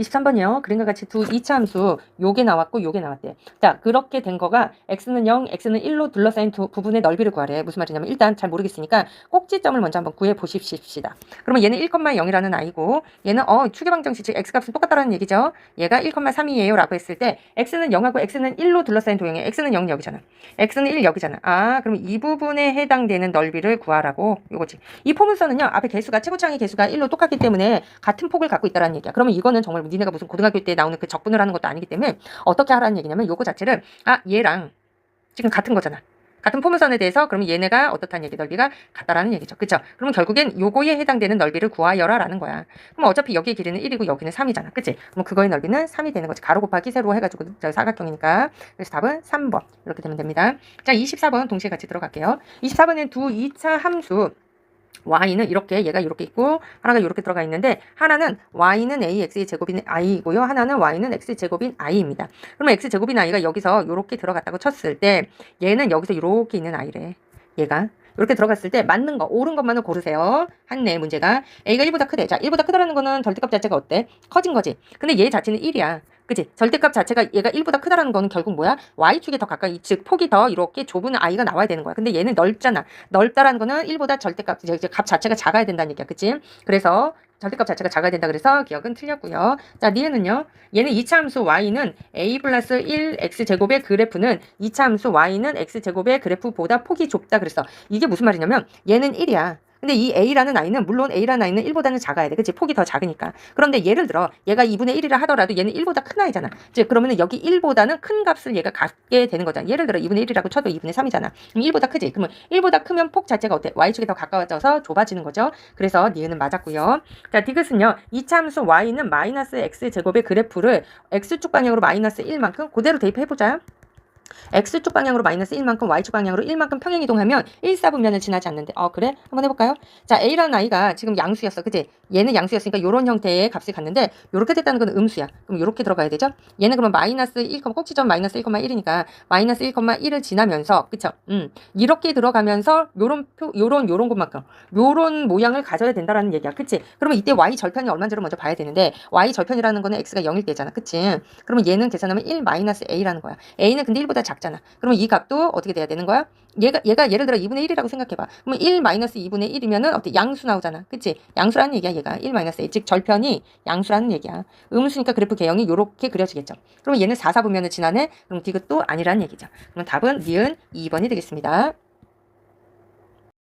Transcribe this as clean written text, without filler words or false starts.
23번이요. 그림과 같이 두 2차 함수 요게 나왔고 요게 나왔대. 자, 그렇게 된 거가 x는 0, x는 1로 둘러싸인 두 부분의 넓이를 구하래. 무슨 말이냐면 일단 잘 모르겠으니까 꼭지점을 먼저 한번 구해 보십시다. 그러면 얘는 1,0이라는 아이고 얘는 추계방정식 즉 x값은 똑같다라는 얘기죠. 얘가 1,3이에요 라고 했을 때 x는 0하고 x는 1로 둘러싸인 도형에 x는 0 여기잖아. x는 1 여기잖아. 그럼 이 부분에 해당되는 넓이를 구하라고 요거지. 이 포문선은요. 앞에 개수가 최고차항의 개수가 1로 똑같기 때문에 같은 폭을 갖고 있다라는 얘기야. 그러면 이거는 정말 니네가 무슨 고등학교 때 나오는 그 적분을 하는 것도 아니기 때문에 어떻게 하라는 얘기냐면 요거 자체를 얘랑 지금 같은 거잖아. 같은 포문선에 대해서 그러면 얘네가 어떻다는 얘기, 넓이가 같다라는 얘기죠. 그쵸? 그러면 결국엔 요거에 해당되는 넓이를 구하여라 라는 거야. 그럼 어차피 여기의 길이는 1이고 여기는 3이잖아. 그치? 그럼 그거의 넓이는 3이 되는 거지. 가로 곱하기 세로 해가지고 사각형이니까. 그래서 답은 3번. 이렇게 되면 됩니다. 자, 24번 동시에 같이 들어갈게요. 24번엔 두 2차 함수 y는 이렇게 얘가 이렇게 있고 하나가 이렇게 들어가 있는데 하나는 y는 ax의 제곱인 i이고요. 하나는 y는 x 제곱인 i입니다. 그러면 x 제곱인 i가 여기서 이렇게 들어갔다고 쳤을 때 얘는 여기서 이렇게 있는 i래. 얘가 이렇게 들어갔을 때 맞는 거, 옳은 것만을 고르세요. 한네 문제가 a가 1보다 크대. 자, 1보다 크다라는 거는 절대값 자체가 어때? 커진 거지. 근데 얘 자체는 1이야. 그치? 절대값 자체가 얘가 1보다 크다라는 거는 결국 뭐야? y축에 더 가까이, 즉 폭이 더 이렇게 좁은 i가 나와야 되는 거야. 근데 얘는 넓잖아. 넓다라는 거는 1보다 절대값, 값 자체가 작아야 된다는 얘기야. 그치? 그래서 절대값 자체가 작아야 된다 그래서 기억은 틀렸고요. 자, 니은은요. 얘는 2차 함수 y는 a 플러스 1 x제곱의 그래프는 2차 함수 y는 x제곱의 그래프보다 폭이 좁다 그랬어. 이게 무슨 말이냐면 얘는 1이야. 근데 이 a라는 i는 물론 a라는 i는 1보다는 작아야 돼. 그치? 폭이 더 작으니까. 그런데 예를 들어 얘가 2분의 1이라 하더라도 얘는 1보다 큰 i잖아. 즉 그러면은 여기 1보다는 큰 값을 얘가 갖게 되는 거잖아. 예를 들어 2분의 1이라고 쳐도 2분의 3이잖아. 그럼 1보다 크지? 그러면 1보다 크면 폭 자체가 어때? y축에 더 가까워져서 좁아지는 거죠. 그래서 니은은 맞았고요. 자, 디귿은요. 2차 함수 y는 마이너스 x제곱의 그래프를 x축 방향으로 마이너스 1만큼 그대로 대입해보자. x축 방향으로 마이너스 1만큼 y축 방향으로 1만큼 평행 이동하면 1사분면을 지나지 않는데 그래? 한번 해볼까요? 자, a라는 i가 지금 양수였어. 그치? 얘는 양수였으니까 이런 형태의 값이 갔는데 요렇게 됐다는 건 음수야. 그럼 요렇게 들어가야 되죠? 얘는 그러면 마이너스 1, 꼭지점 마이너스 1,1이니까 마이너스 1,1을 지나면서 그쵸? 이렇게 들어가면서 요런 것만큼 요런 모양을 가져야 된다라는 얘기야. 그치? 그러면 이때 y 절편이 얼마인지를 먼저 봐야 되는데 y 절편이라는 거는 x가 0일 때잖아. 그치? 그러면 얘는 계산하면 1 마이너스 a라는 거야. a는 근데 1보다 작잖아. 그러면 이 값도 어떻게 돼야 되는 거야? 얘가 예를 들어 2분의 1이라고 생각해봐. 그러면 1 마이너스 2분의 1이면은 어때? 양수 나오잖아. 그치? 양수라는 얘기야, 얘가. 1 마이너스 a. 즉, 절편이 양수라는 얘기야. 음수니까 그래프 개형이 요렇게 그려지겠죠. 그러면 얘는 4사분면을 지나네? 그럼 디귿도 아니라는 얘기죠. 그럼 답은 니은 2번이 되겠습니다.